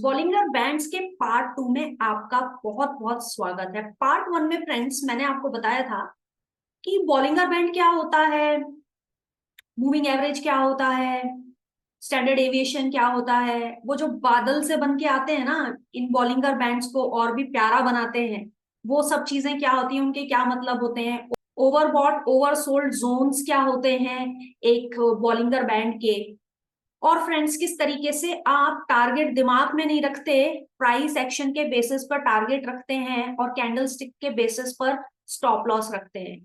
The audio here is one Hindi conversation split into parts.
बॉलिंगर बैंड्स के पार्ट 2 में आपका बहुत बहुत स्वागत है। पार्ट 1 में फ्रेंड्स मैंने आपको बताया था कि बॉलिंगर बैंड क्या होता है, मूविंग एवरेज क्या होता है, स्टैंडर्ड एविएशन क्या होता है। वो जो बादल से बन के आते हैं ना, इन बॉलिंगर बैंड्स को और भी प्यारा बनाते हैं। वो सब चीजें क्या होती हैं, उनके क्या मतलब होते हैं, ओवरबॉट ओवरसोल्ड जोन्स क्या होते हैं एक बॉलिंगर बैंड के। और फ्रेंड्स किस तरीके से आप टारगेट दिमाग में नहीं रखते, प्राइस एक्शन के बेसिस पर टारगेट रखते हैं और कैंडल स्टिक के बेसिस पर स्टॉप लॉस रखते हैं।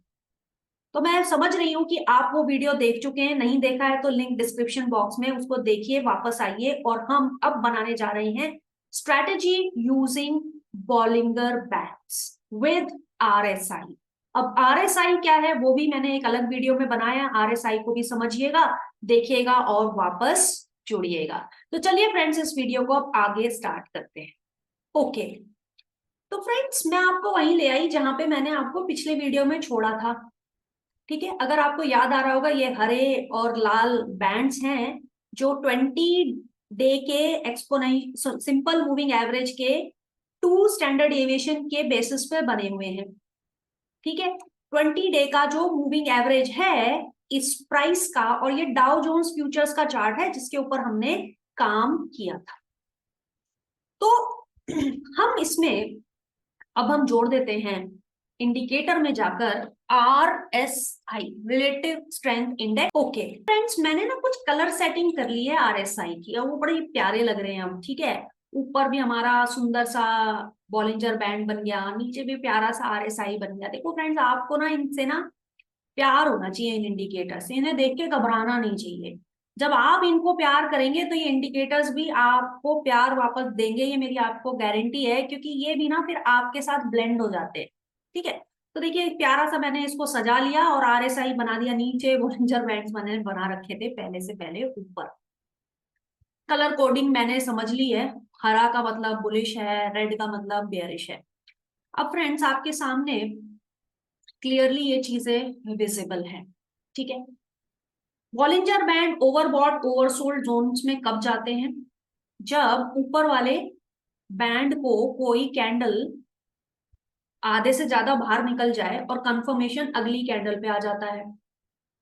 तो मैं समझ रही हूं कि आप वो वीडियो देख चुके हैं, नहीं देखा है तो लिंक डिस्क्रिप्शन बॉक्स में, उसको देखिए, वापस आइए। और हम अब बनाने जा रहे हैं strategy using Bollinger bands with RSI. अब आरएसआई क्या है वो भी मैंने एक अलग वीडियो में बनाया, आरएसआई को भी समझिएगा, देखिएगा और वापस जुड़िएगा। तो चलिए फ्रेंड्स, इस वीडियो को अब आगे स्टार्ट करते हैं। ओके, तो फ्रेंड्स मैं आपको वहीं ले आई जहां पे मैंने आपको पिछले वीडियो में छोड़ा था। ठीक है, अगर आपको याद आ रहा होगा, ये हरे और लाल बैंड्स हैं जो 20 डे के एक्सपोनेंशियल सिंपल मूविंग एवरेज के 2 स्टैंडर्ड एविएशन के बेसिस पे बने हुए हैं। ठीक है, 20 डे का जो मूविंग एवरेज है इस प्राइस का, और ये डाउ जोन्स फ्यूचर्स का चार्ट है जिसके ऊपर हमने काम किया था। तो हम इसमें अब हम जोड़ देते हैं इंडिकेटर में जाकर RSI, relative strength index. Okay friends, मैंने ना कुछ कलर सेटिंग कर ली है RSI की और वो बड़े प्यारे लग रहे हैं अब। ठीक है, ऊपर भी हमारा सुंदर सा बॉलिंजर बैंड बन गया, नीचे भी प्यारा सा RSI बन गया। देखो फ्रेंड्स, आपको ना इनसे ना प्यार होना चाहिए, इन इंडिकेटर से। इन्हें देख के घबराना नहीं चाहिए। जब आप इनको प्यार करेंगे तो ये इंडिकेटर्स भी आपको प्यार वापस देंगे, ये मेरी आपको गारंटी है, क्योंकि ये भी ना फिर आपके साथ ब्लेंड हो जाते हैं। ठीक है, तो देखिए एक प्यारा सा मैंने इसको सजा लिया और RSI बना दिया नीचे, वॉल्यूजर बैंड्स मैंने बना रखे थे पहले से पहले ऊपर। कलर कोडिंग मैंने समझ ली है, हरा का मतलब बुलिश है, रेड का मतलब बेयरिश है। अब फ्रेंड्स आपके सामने क्लियरली ये चीजें विजिबल है। ठीक है, Bollinger band overbought oversold zones में कब जाते हैं, जब ऊपर वाले बैंड को कोई कैंडल आधे से ज्यादा बाहर निकल जाए और कंफर्मेशन अगली कैंडल पे आ जाता है।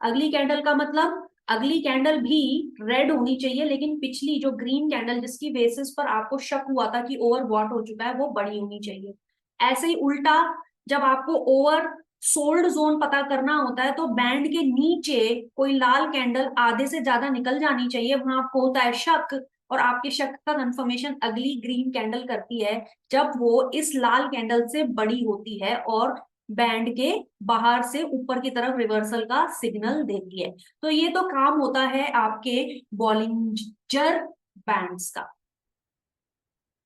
अगली कैंडल का मतलब अगली कैंडल भी रेड होनी चाहिए, लेकिन पिछली जो ग्रीन कैंडल जिसकी बेसिस पर आपको शक हुआ था कि ओवरबॉट हो चुका है वो बड़ी होनी चाहिए। ऐसे ही उल्टा, जब आपको ओवर सोल्ड जोन पता करना होता है तो बैंड के नीचे कोई लाल कैंडल आधे से ज्यादा निकल जानी चाहिए, वहां आपको होता है शक, और आपके शक का कंफर्मेशन अगली ग्रीन कैंडल करती है जब वो इस लाल कैंडल से बड़ी होती है और बैंड के बाहर से ऊपर की तरफ रिवर्सल का सिग्नल देती है। तो ये तो काम होता है आपके बॉलिंजर बैंड्स का।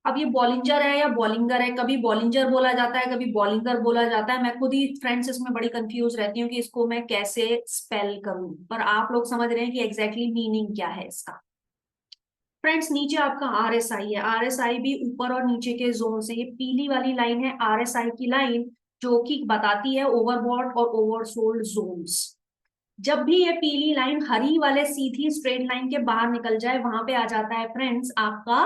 अब ये बॉलिंजर है या बॉलिंगर है, कभी बॉलिंजर बोला जाता है कभी बॉलिंगर बोला जाता है। मैं खुद ही फ्रेंड्स इसमें बड़ी कंफ्यूज रहती हूँ कि इसको मैं कैसे स्पेल करूं, पर आप लोग समझ रहे हैं कि एग्जैक्टली मीनिंग क्या है इसका। फ्रेंड्स नीचे आपका RSI है, RSI भी ऊपर और नीचे के जोन से, ये पीली वाली लाइन है RSI की लाइन, जो कि बताती है ओवरबॉट और ओवरसोल्ड जोन्स। जब भी ये पीली लाइन हरी वाले सीधी स्ट्रेट लाइन के बाहर निकल जाए वहां पे आ जाता है फ्रेंड्स आपका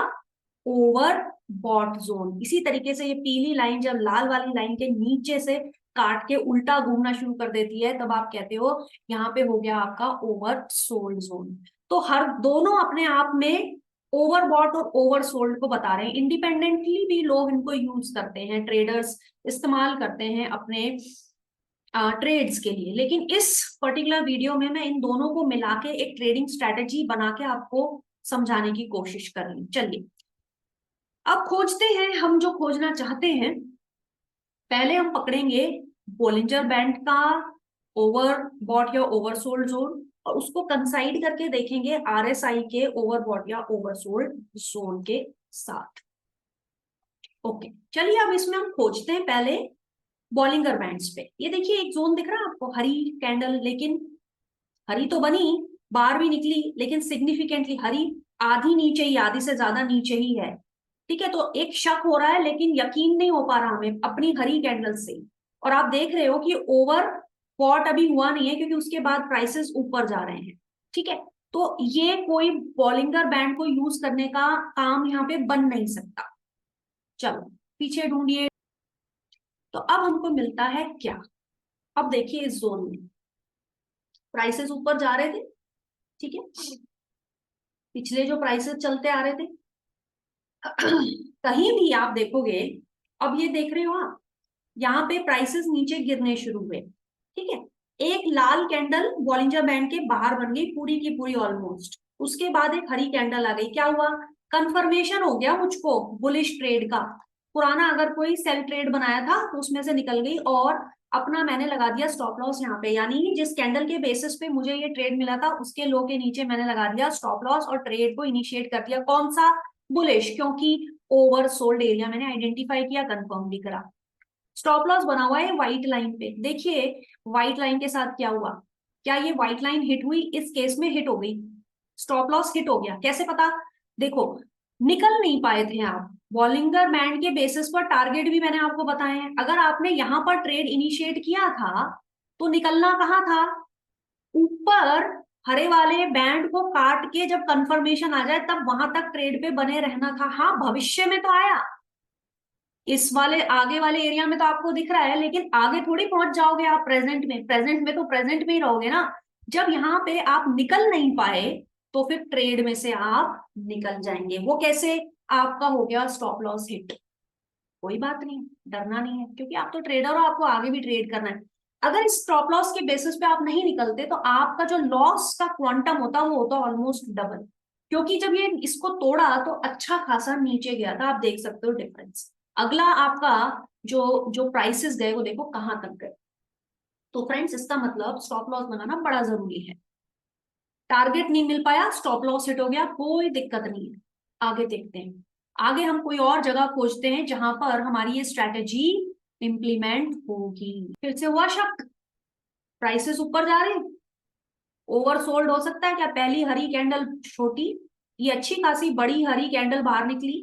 ओवर बॉट जोन। इसी तरीके से ये पीली लाइन जब लाल वाली लाइन के नीचे से काट के उल्टा घूमना शुरू कर देती है तब आप कहते हो यहाँ पे हो गया आपका ओवर सोल्ड जोन। तो हर दोनों अपने आप में ओवरबॉट और ओवरसोल्ड को बता रहे हैं। इंडिपेंडेंटली भी लोग इनको यूज करते हैं, ट्रेडर्स इस्तेमाल करते हैं अपने ट्रेड्स के लिए, लेकिन इस पर्टिकुलर वीडियो में मैं इन दोनों को मिला के एक ट्रेडिंग स्ट्रेटेजी बना के आपको समझाने की कोशिश कर रही हूँ। चलिए अब खोजते हैं हम जो खोजना चाहते हैं। पहले हम पकड़ेंगे बोलिंजर बैंड का ओवर बॉट या ओवरसोल्ड जोन और उसको कंसाइड करके देखेंगे RSI के ओवर बॉट या ओवरसोल्ड जोन के साथ। ओके चलिए अब इसमें हम खोजते हैं पहले बॉलिंगर बैंड्स पे। ये देखिए एक जोन दिख रहा है आपको, हरी कैंडल, लेकिन हरी तो बनी, बाहर भी निकली, लेकिन सिग्निफिकेंटली हरी आधी नीचे ही, आधी से ज्यादा नीचे ही है। ठीक है, तो एक शक हो रहा है लेकिन यकीन नहीं हो पा रहा हमें अपनी हरी कैंडल से। और आप देख रहे हो कि ओवर बॉट अभी हुआ नहीं है क्योंकि उसके बाद प्राइसेस ऊपर जा रहे हैं। ठीक है, तो ये कोई बॉलिंगर बैंड को यूज करने का काम यहाँ पे बन नहीं सकता। चलो पीछे ढूंढिए। तो अब हमको मिलता है क्या? अब देखिए इस जोन में प्राइसेस ऊपर जा रहे थे, ठीक है, पिछले जो प्राइसेस चलते आ रहे थे कहीं भी आप देखोगे, अब ये देख रहे हो आप, यहाँ पे प्राइसेस नीचे गिरने शुरू हुए, ठीक है। एक लाल कैंडल बॉलिंजर बैंड के बाहर बन गई पूरी की पूरी ऑलमोस्ट, उसके बाद एक हरी कैंडल आ गई। क्या हुआ? कंफर्मेशन हो गया मुझको बुलिश ट्रेड का। पुराना अगर कोई सेल ट्रेड बनाया था तो उसमें से निकल गई और अपना मैंने लगा दिया स्टॉप लॉस यहाँ पे, यानी जिस कैंडल के बेसिस पे मुझे ये ट्रेड मिला था उसके लो के नीचे मैंने लगा दिया स्टॉप लॉस और ट्रेड को इनिशिएट कर दिया। कौन सा? बुलिश, क्योंकि ओवर सोल्ड एरिया मैंने आइडेंटिफाई किया, कंफर्म भी करा। स्टॉप लॉस बना हुआ है व्हाइट लाइन पे, देखिए व्हाइट लाइन के साथ क्या हुआ। क्या ये व्हाइट लाइन हिट हुई? इस केस में हिट हो गई, स्टॉप लॉस हिट हो गया। कैसे पता? देखो निकल नहीं पाए थे आप, बॉलिंगर बैंड के बेसिस पर टारगेट भी मैंने आपको बताए हैं। अगर आपने यहां पर ट्रेड इनिशिएट किया था तो निकलना कहाँ था? ऊपर हरे वाले बैंड को काट के जब कंफर्मेशन आ जाए तब वहां तक ट्रेड पे बने रहना था। हाँ भविष्य में तो आया, इस वाले आगे वाले एरिया में तो आपको दिख रहा है, लेकिन आगे थोड़ी पहुंच जाओगे आप प्रेजेंट में। प्रेजेंट में तो प्रेजेंट में ही रहोगे ना। जब यहाँ पे आप निकल नहीं पाए तो फिर ट्रेड में से आप निकल जाएंगे। वो कैसे? आपका हो गया स्टॉप लॉस हिट। कोई बात नहीं, डरना नहीं है, क्योंकि आप तो ट्रेडर हो, आपको आगे भी ट्रेड करना है। अगर इस स्टॉप लॉस के बेसिस पे आप नहीं निकलते तो आपका जो लॉस का क्वांटम होता वो होता ऑलमोस्ट डबल, क्योंकि जब ये इसको तोड़ा तो अच्छा खासा नीचे गया था। आप देख सकते हो डिफरेंस। अगला आपका जो जो प्राइसेस गए वो देखो कहां तक गए। तो फ्रेंड्स इसका मतलब स्टॉप लॉस बनाना बड़ा जरूरी है। टारगेट नहीं मिल पाया, स्टॉप लॉस हिट हो गया, कोई दिक्कत नहीं है। आगे देखते हैं, आगे हम कोई और जगह खोजते हैं जहां पर हमारी ये स्ट्रेटेजी इंप्लीमेंट होगी। फिर से हुआ शक, प्राइसेस ऊपर जा रहे हैं, ओवरसोल्ड हो सकता है क्या? पहली हरी कैंडल छोटी, ये अच्छी खासी बड़ी हरी कैंडल बाहर निकली।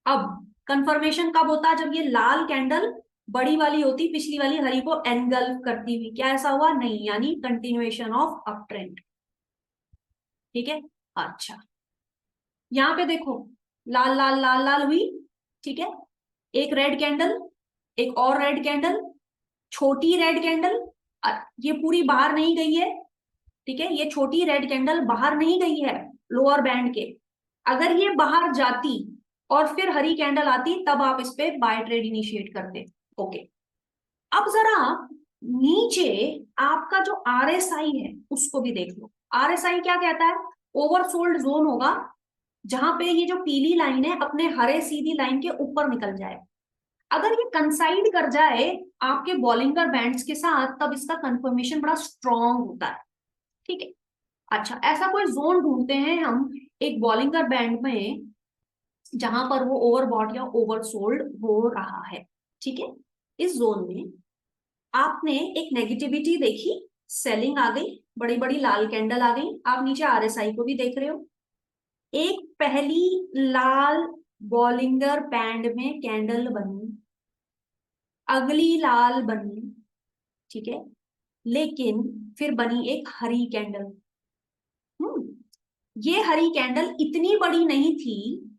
अब कंफर्मेशन कब होता है? जब ये लाल कैंडल बड़ी वाली होती, पिछली वाली हरी को एनगल्फ करती हुई। क्या ऐसा हुआ? नहीं, यानी कंटिन्यूएशन ऑफ अप ट्रेंड, ठीक है। अच्छा यहाँ पे देखो, लाल लाल लाल लाल हुई, ठीक है, एक रेड कैंडल, एक और रेड कैंडल, छोटी रेड कैंडल, ये पूरी बाहर नहीं गई है, ठीक है, ये छोटी रेड कैंडल बाहर नहीं गई है लोअर बैंड के। अगर ये बाहर जाती और फिर हरी कैंडल आती तब आप इस पे बाय ट्रेड इनिशिएट करते। ओके, अब जरा नीचे आपका जो आरएसआई है उसको भी देख लो। आरएसआई क्या कहता है? ओवरसोल्ड जोन होगा जहां पे ये जो पीली लाइन है अपने हरे सीधी लाइन के ऊपर निकल जाए। अगर ये कंसाइड कर जाए आपके बॉलिंगर बैंड्स के साथ तब इसका कंफर्मेशन बड़ा स्ट्रॉन्ग होता है, ठीक है। अच्छा, ऐसा कोई जोन ढूंढते हैं हम एक बॉलिंगर बैंड में जहां पर वो ओवरबॉट या ओवरसोल्ड हो रहा है, ठीक है। इस जोन में आपने एक नेगेटिविटी देखी, सेलिंग आ गई, बड़ी बड़ी लाल कैंडल आ गई। आप नीचे आरएसआई को भी देख रहे हो, एक पहली लाल बॉलिंगर बैंड में कैंडल बनी, अगली लाल बनी, ठीक है, लेकिन फिर बनी एक हरी कैंडल। ये हरी कैंडल इतनी बड़ी नहीं थी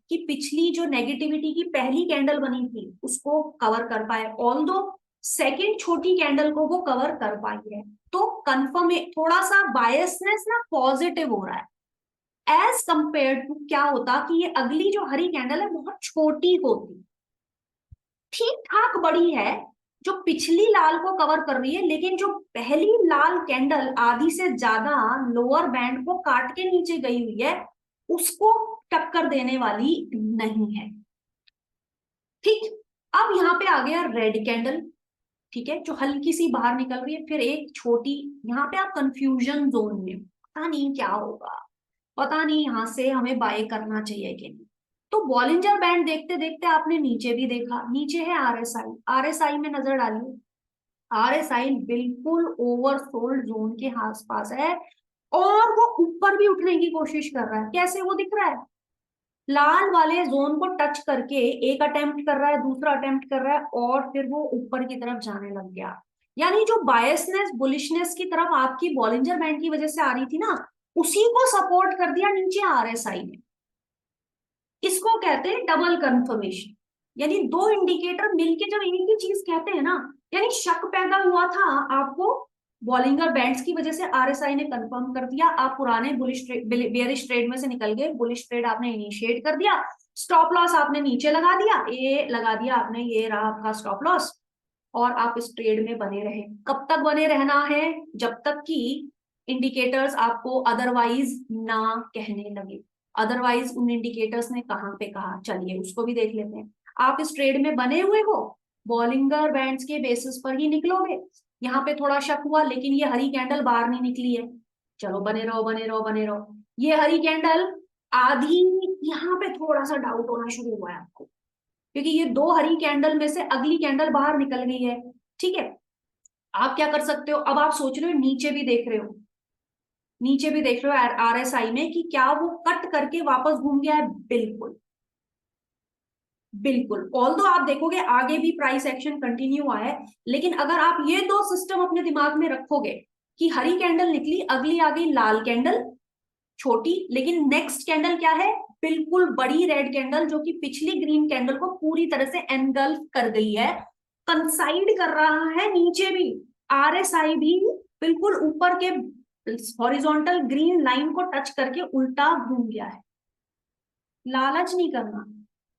कि पिछली जो नेगेटिविटी की पहली कैंडल बनी थी उसको कवर कर पाए, ऑल्दो सेकंड छोटी कैंडल को वो कवर कर पाई है। तो कंफर्म थोड़ा सा बायसनेस ना पॉजिटिव हो रहा है एज कंपेयर टू क्या होता कि ये अगली जो हरी कैंडल है बहुत छोटी होती, ठीक ठाक बड़ी है, जो पिछली लाल को कवर कर रही है, लेकिन जो पहली लाल कैंडल आधी से ज्यादा लोअर बैंड को काट के नीचे गई हुई है उसको टक्कर देने वाली नहीं है, ठीक। अब यहाँ पे आ गया रेड कैंडल, ठीक है, जो हल्की सी बाहर निकल रही है, फिर एक छोटी। यहाँ पे आप कंफ्यूजन जोन में, पता नहीं क्या होगा, पता नहीं यहाँ से हमें बाय करना चाहिए कि नहीं। तो बॉलिंजर बैंड देखते देखते आपने नीचे भी देखा, नीचे है आरएसआई, आरएसआई में नजर डालिए। आरएसआई बिल्कुल ओवरसोल्ड जोन के आसपास है और वो ऊपर भी उठने की कोशिश कर रहा है। कैसे वो दिख रहा है? लाल वाले जोन को टच करके एक अटेम्प्ट कर रहा है, दूसरा अटेम्प्ट कर रहा है और फिर वो ऊपर की तरफ जाने लग गया। यानी जो बायसनेस बुलिशनेस की तरफ आपकी बॉलिंजर बैंड की वजह से आ रही थी ना, उसी को सपोर्ट कर दिया नीचे आरएसआई ने। इसको कहते हैं डबल कंफर्मेशन, यानी दो इंडिकेटर मिलके जब एक ही चीज कहते हैं ना, यानी शक पैदा हुआ था आपको बॉलिंगर बैंड्स की वजह से, आरएसआई ने कंफर्म कर दिया, आप पुराने बुलिश बेयरिश ट्रेड में से निकल गए, बुलिश ट्रेड आपने इनिशिएट कर दिया, स्टॉप लॉस आपने नीचे लगा दिया, ये लगा दिया आपने, ये रहा आपका स्टॉप लॉस, और आप इस ट्रेड में बने रहे। कब तक बने रहना है? जब तक कि इंडिकेटर्स आपको अदरवाइज ना कहने लगे। अदरवाइज उन इंडिकेटर्स ने कहां पे कहा, चलिए उसको भी देख लेते हैं। आप इस ट्रेड में बने हुए हो, बॉलिंगर बैंड्स के बेसिस पर ही निकलोगे। यहाँ पे थोड़ा शक हुआ, लेकिन ये हरी कैंडल बाहर नहीं निकली है, चलो बने रहो बने रहो बने रहो। ये हरी कैंडल आधी, यहाँ पे थोड़ा सा डाउट होना शुरू हुआ है आपको, क्योंकि ये दो हरी कैंडल में से अगली कैंडल बाहर निकल गई है। ठीक है, आप क्या कर सकते हो, अब आप सोच रहे हो, नीचे भी देख रहे हो, नीचे भी देख रहे हो आरएसआई में कि क्या वो कट करके वापस घूम गया है? बिल्कुल बिल्कुल। ऑल दो आप देखोगे आगे भी प्राइस एक्शन कंटिन्यू हुआ है, लेकिन अगर आप ये दो सिस्टम अपने दिमाग में रखोगे कि हरी कैंडल निकली, अगली आ गई लाल कैंडल, छोटी, लेकिन नेक्स्ट कैंडल क्या है? बिल्कुल बड़ी रेड कैंडल, जो कि पिछली ग्रीन कैंडल को पूरी तरह से एनगल्फ कर गई है, कंसाइड कर रहा है नीचे भी। आरएसआई भी बिल्कुल ऊपर के हॉरिजॉन्टल ग्रीन लाइन को टच करके उल्टा घूम गया है। लालच नहीं करना,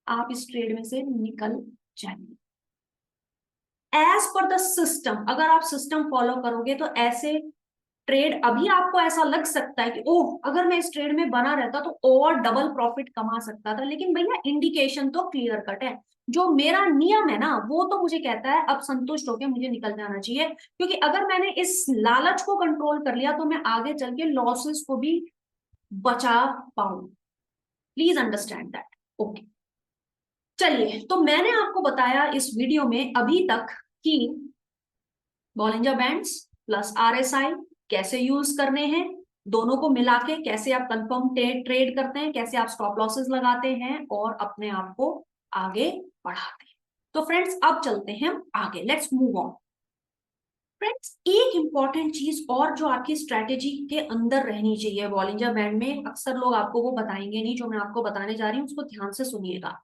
आप इस ट्रेड में से निकल जाएंगे एज पर द सिस्टम। अगर आप सिस्टम फॉलो करोगे तो ऐसे ट्रेड, अभी आपको ऐसा लग सकता है कि ओह अगर मैं इस ट्रेड में बना रहता तो और डबल प्रॉफिट कमा सकता था, लेकिन भैया इंडिकेशन तो क्लियर कट है। जो मेरा नियम है ना, वो तो मुझे कहता है अब संतुष्ट होकर मुझे निकल जाना चाहिए, क्योंकि अगर मैंने इस लालच को कंट्रोल कर लिया तो मैं आगे चल के लॉसेस को भी बचा पाऊं। Please understand that. ओके, चलिए, तो मैंने आपको बताया इस वीडियो में अभी तक कि बॉलिंजर बैंड्स प्लस आरएसआई कैसे यूज करने हैं, दोनों को मिला के कैसे आप कंफर्म ट्रेड करते हैं, कैसे आप स्टॉप लॉसेस लगाते हैं और अपने आप को आगे बढ़ाते हैं। तो फ्रेंड्स अब चलते हैं आगे, लेट्स मूव ऑन। फ्रेंड्स एक इंपॉर्टेंट चीज और जो आपकी स्ट्रेटेजी के अंदर रहनी चाहिए बॉलिंजर बैंड में, अक्सर लोग आपको वो बताएंगे नहीं, जो मैं आपको बताने जा रही हूँ उसको ध्यान से सुनिएगा।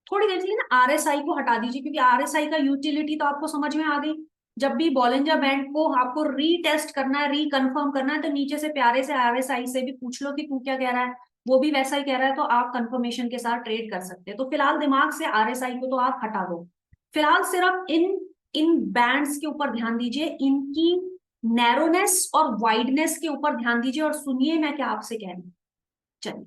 थोड़ी देर के लिए ना आरएसआई को हटा दीजिए, क्योंकि आरएसआई का यूटिलिटी तो आपको समझ में आ गई। जब भी बॉलिंजर बैंड को आपको रीटेस्ट करना है, रिकन्फर्म करना है, तो नीचे से प्यारे से आरएसआई से भी पूछ लो कि तू क्या कह रहा है, वो भी वैसा ही कह रहा है, तो आप कंफर्मेशन के साथ ट्रेड कर सकते हैं। तो फिलहाल दिमाग से आरएसआई को तो आप हटा दो, फिलहाल सिर्फ इन इन बैंड्स के ऊपर ध्यान दीजिए, इनकी नैरोनेस और वाइडनेस के ऊपर ध्यान दीजिए, और सुनिए मैं क्या आपसे कह रही हूँ। चलिए,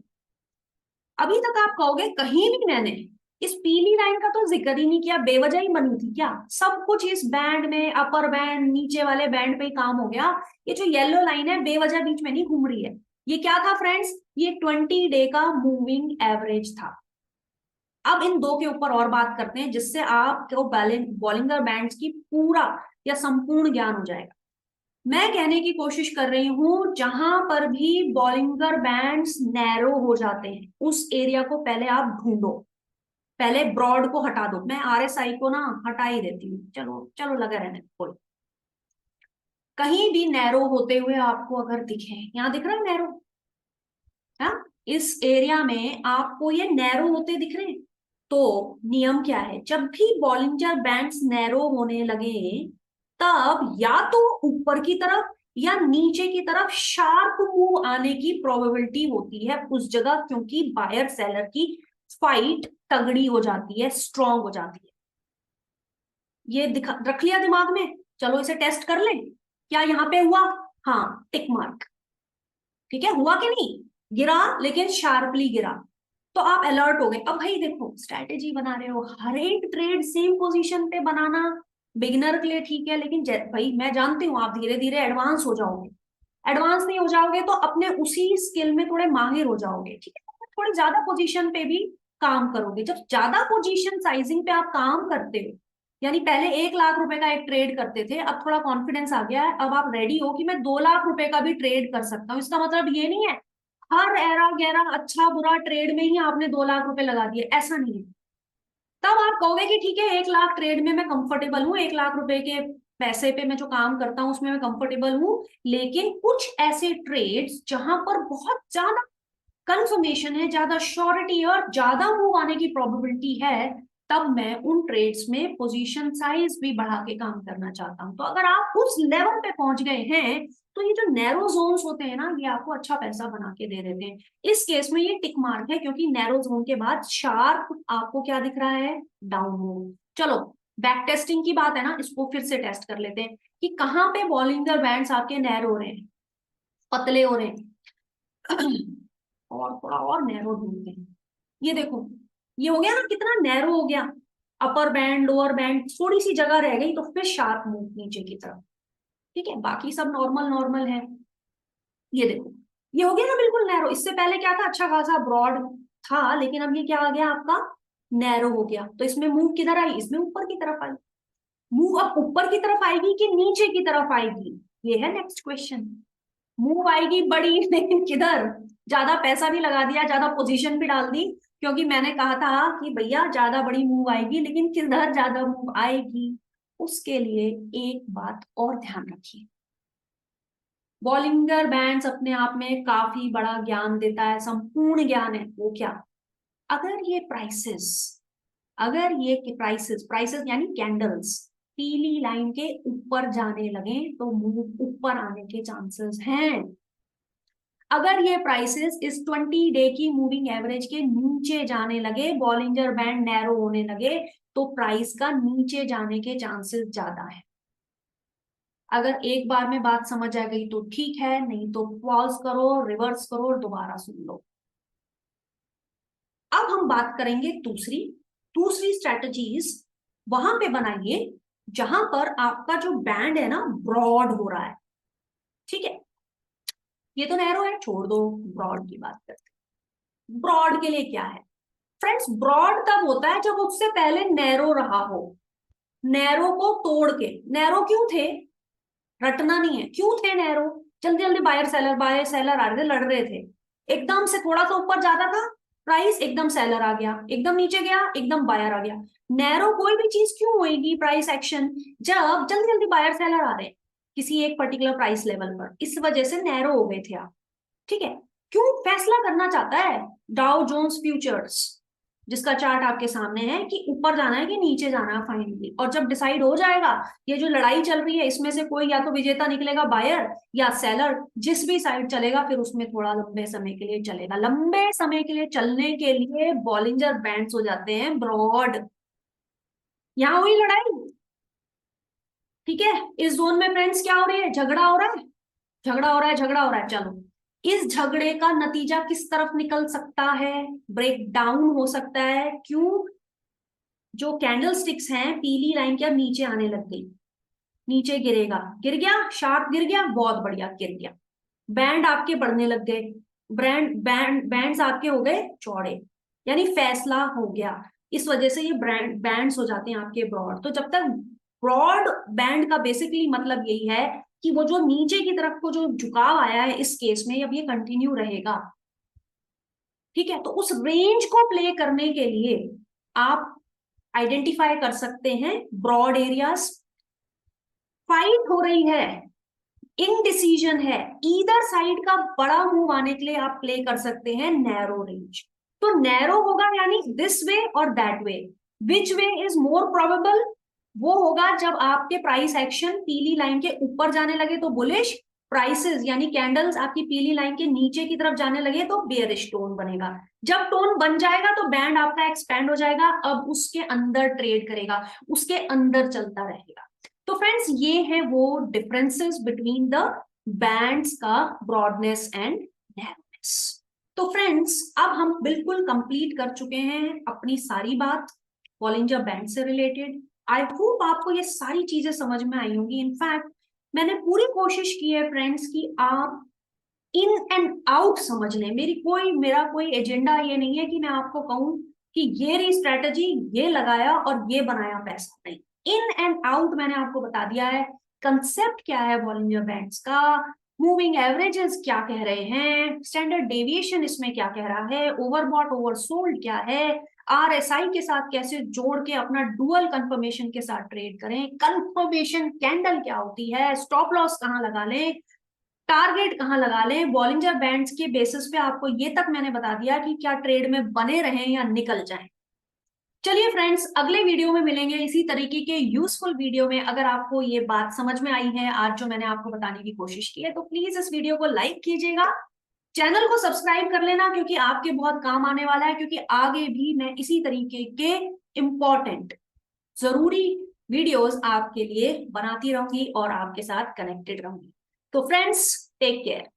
अभी तक आप कहोगे कहीं भी मैंने इस पीली लाइन का तो जिक्र ही नहीं किया, बेवजह ही बनी थी क्या? सब कुछ इस बैंड में, अपर बैंड नीचे वाले बैंड पे ही काम हो गया। ये जो येलो लाइन है बेवजह बीच में नहीं घूम रही है। ये क्या था फ्रेंड्स? ये 20 डे का मूविंग एवरेज था। अब इन दो के ऊपर और बात करते हैं, जिससे आपको बॉलिंगर बैंड्स की पूरा या संपूर्ण ज्ञान हो जाएगा। मैं कहने की कोशिश कर रही हूं, जहां पर भी बॉलिंगर बैंड्स नैरो हो जाते हैं उस एरिया को पहले आप ढूंढो, पहले ब्रॉड को हटा दो। मैं आरएसआई को ना हटा ही देती हूँ, चलो चलो लगा रहने कोई। कहीं भी नैरो होते हुए आपको अगर दिखे, यहाँ दिख रहा है नैरो, हाँ, इस एरिया में आपको ये नैरो होते दिख रहे हैं, तो नियम क्या है, जब भी बॉलिंजर बैंड्स नैरो होने लगे, तब या तो ऊपर की तरफ या नीचे की तरफ शार्प मूव आने की प्रोबेबिलिटी होती है उस जगह, क्योंकि बायर सेलर की फाइट तगड़ी हो जाती है, स्ट्रांग हो जाती है। ये रख लिया दिमाग में, चलो इसे टेस्ट कर लें। क्या यहाँ पे हुआ? हाँ, टिक मार्क। ठीक है, हुआ कि नहीं? गिरा, लेकिन शार्पली गिरा, तो आप अलर्ट हो गए। अब भाई देखो, स्ट्रैटेजी बना रहे हो, हर एक ट्रेड सेम पोजीशन पे बनाना बिगिनर के लिए ठीक है, लेकिन भाई मैं जानती हूँ आप धीरे धीरे एडवांस हो जाओगे। एडवांस नहीं हो जाओगे तो अपने उसी स्किल में थोड़े माहिर हो जाओगे, ठीक है, तो थोड़ी ज्यादा पोजीशन पे भी काम करोगे। जब ज्यादा पोजीशन साइजिंग पे आप काम करते हो, यानी पहले 1 लाख रुपए का एक ट्रेड करते थे, अब थोड़ा कॉन्फिडेंस आ गया है, अब आप रेडी हो कि मैं 2 लाख रुपए का भी ट्रेड कर सकता हूँ। इसका मतलब ये नहीं है हर एरा गैरा अच्छा बुरा ट्रेड में ही आपने 2 लाख रुपए लगा दिए, ऐसा नहीं है। तब आप कहोगे कि ठीक है 1 लाख ट्रेड में मैं कंफर्टेबल हूँ, 1 लाख रुपए के पैसे पे मैं जो काम करता हूँ उसमें मैं कंफर्टेबल हूँ, लेकिन कुछ ऐसे ट्रेड्स जहां पर बहुत ज्यादा कंफर्मेशन है, ज्यादा श्योरिटी है और ज्यादा मूव आने की प्रोबेबिलिटी है, तब मैं उन ट्रेड्स में पोजीशन साइज भी बढ़ा के काम करना चाहता हूं। तो अगर आप उस लेवल पे पहुंच गए हैं तो ये जो नैरो जोन्स होते हैं ना, ये आपको अच्छा पैसा बना के दे देते हैं। इस केस में ये टिक मार्क है, क्योंकि नैरो जोन के बाद शार्प आपको क्या दिख रहा है, डाउन मूव। चलो बैक टेस्टिंग की बात है ना, इसको फिर से टेस्ट कर लेते हैं कि कहाँ पे बॉलिंगर बैंड्स आपके नैरो हो रहे हैं, पतले हो रहे हैं। और थोड़ा और नैरो ढूंढते हैं। ये देखो, ये हो गया ना, कितना नैरो हो गया। अपर बैंड लोअर बैंड थोड़ी सी जगह रह गई तो फिर शार्प मूव नीचे की तरफ। ठीक है, बाकी सब नॉर्मल नॉर्मल है। ये देखो, ये हो गया ना बिल्कुल नैरो। इससे पहले क्या था, अच्छा खासा ब्रॉड था, लेकिन अब ये क्या आ गया आपका, नैरो हो गया। तो इसमें मूव किधर आई, इसमें ऊपर की तरफ आई। मूव अब ऊपर की तरफ आएगी कि नीचे की तरफ आएगी, ये है नेक्स्ट क्वेश्चन। मूव आएगी बड़ी, लेकिन किधर, ज्यादा पैसा भी लगा दिया, ज्यादा पोजीशन भी डाल दी, क्योंकि मैंने कहा था कि भैया ज्यादा बड़ी मूव आएगी, लेकिन किधर ज्यादा मूव आएगी, उसके लिए एक बात और ध्यान रखिए। बॉलिंगर बैंड्स अपने आप में काफी बड़ा ज्ञान देता है, संपूर्ण ज्ञान है। वो क्या, अगर ये प्राइसेस, अगर ये प्राइसेस प्राइसेस यानी कैंडल्स पीली लाइन के ऊपर जाने लगे तो मूव ऊपर आने के चांसेस हैं। अगर ये प्राइसेस इस 20 डे की मूविंग एवरेज के नीचे जाने लगे, बॉलिंजर बैंड नैरो होने लगे, तो प्राइस का नीचे जाने के चांसेस ज्यादा है। अगर एक बार में बात समझ आ गई तो ठीक है, नहीं तो पॉज करो, रिवर्स करो और दोबारा सुन लो। अब हम बात करेंगे दूसरी दूसरी स्ट्रेटजीज। वहां पे बनाइए जहां पर आपका जो बैंड है ना ब्रॉड हो रहा है। ठीक है, ये तो नैरो है, छोड़ दो, ब्रॉड की बात करते हैं। ब्रॉड के लिए क्या है फ्रेंड्स, ब्रॉड तब होता है जब उससे पहले नैरो रहा हो। नैरो को तोड़ के, नैरो क्यों थे, रटना नहीं है, क्यों थे नैरो, जल्दी जल्दी बायर सेलर आ रहे थे, लड़ रहे थे। एकदम से थोड़ा सा ऊपर जाता था प्राइस, एकदम सेलर आ गया, एकदम नीचे गया एकदम बायर आ गया। नैरो कोई भी चीज क्यों होएगी प्राइस एक्शन, जब जल्दी जल्दी बायर सेलर आ रहे हैं किसी एक पर्टिकुलर प्राइस लेवल पर, इस वजह से नैरो हो गए थे आप। ठीक है, क्यों फैसला करना चाहता है डाउ जोन्स फ्यूचर्स, जिसका चार्ट आपके सामने है, कि ऊपर जाना है कि नीचे जाना है फाइनली। और जब डिसाइड हो जाएगा, ये जो लड़ाई चल रही है इसमें से कोई या तो विजेता निकलेगा बायर या सेलर, जिस भी साइड चलेगा फिर उसमें थोड़ा लंबे समय के लिए चलेगा। लंबे समय के लिए चलने के लिए बॉलिंजर बैंड्स हो जाते हैं ब्रॉड। यहां हुई लड़ाई, ठीक है, इस जोन में फ्रेंड्स क्या हो रही है, झगड़ा हो रहा है, झगड़ा हो रहा है, झगड़ा हो रहा है। चलो, इस झगड़े का नतीजा किस तरफ निकल सकता है, ब्रेक डाउन हो सकता है। क्यों, जो कैंडल स्टिक्स हैं पीली लाइन के अब नीचे आने लग गई, नीचे गिरेगा, गिर गया, शार्प गिर गया, बहुत बढ़िया गिर गया। बैंड आपके बढ़ने लग गए, बैंड्स आपके हो गए चौड़े, यानी फैसला हो गया। इस वजह से ये बैंड्स हो जाते हैं आपके ब्रॉड। तो जब तक ब्रॉड बैंड का बेसिकली मतलब यही है कि वो जो नीचे की तरफ को जो झुकाव आया है इस केस में, अब ये कंटिन्यू रहेगा। ठीक है, तो उस रेंज को प्ले करने के लिए आप आइडेंटिफाई कर सकते हैं ब्रॉड एरियाज। फाइट हो रही है, इनडिसीजन है, ईदर साइड का बड़ा मूव आने के लिए आप प्ले कर सकते हैं नैरो रेंज। तो नैरो होगा यानी दिस वे और that way, which way is more probable, वो होगा जब आपके प्राइस एक्शन पीली लाइन के ऊपर जाने लगे तो बुलिश, प्राइसेस यानी कैंडल्स आपकी पीली लाइन के नीचे की तरफ जाने लगे तो बेयरिश टोन बनेगा। जब टोन बन जाएगा तो बैंड आपका एक्सपैंड हो जाएगा, अब उसके अंदर ट्रेड करेगा, उसके अंदर चलता रहेगा। तो फ्रेंड्स ये है वो डिफरेंसेस बिटवीन द बैंड्स का ब्रॉडनेस एंड नैरोनेस। तो फ्रेंड्स अब हम बिल्कुल कंप्लीट कर चुके हैं अपनी सारी बात बॉलिंजर बैंड से रिलेटेड। आई होप आपको ये सारी चीजें समझ में आई होंगी। इनफैक्ट मैंने पूरी कोशिश की है फ्रेंड्स कि आप इन एंड आउट समझ लें। मेरा कोई एजेंडा ये नहीं है कि मैं आपको कहूं कि ये रही स्ट्रेटजी, ये लगाया और ये बनाया पैसा, नहीं। इन एंड आउट मैंने आपको बता दिया है। कंसेप्ट क्या है बॉलिंजर बैंड्स का, मूविंग एवरेजेस क्या कह रहे हैं, स्टैंडर्ड डेविएशन इसमें क्या कह रहा है, ओवरबॉट ओवरसोल्ड क्या है, RSI के साथ कैसे जोड़ के अपना डुअल कंफर्मेशन के साथ ट्रेड करें, कंफर्मेशन कैंडल क्या होती है, स्टॉप लॉस कहाँ लगा लें, टारगेट कहाँ लगा लें, बॉलिंजर बैंड्स के बेसिस पे आपको ये तक मैंने बता दिया कि क्या ट्रेड में बने रहें या निकल जाएं। चलिए फ्रेंड्स, अगले वीडियो में मिलेंगे इसी तरीके के यूजफुल वीडियो में। अगर आपको ये बात समझ में आई है आज जो मैंने आपको बताने की कोशिश की है, तो प्लीज इस वीडियो को लाइक कीजिएगा, चैनल को सब्सक्राइब कर लेना, क्योंकि आपके बहुत काम आने वाला है, क्योंकि आगे भी मैं इसी तरीके के इंपॉर्टेंट जरूरी वीडियोस आपके लिए बनाती रहूंगी और आपके साथ कनेक्टेड रहूंगी। तो फ्रेंड्स, टेक केयर।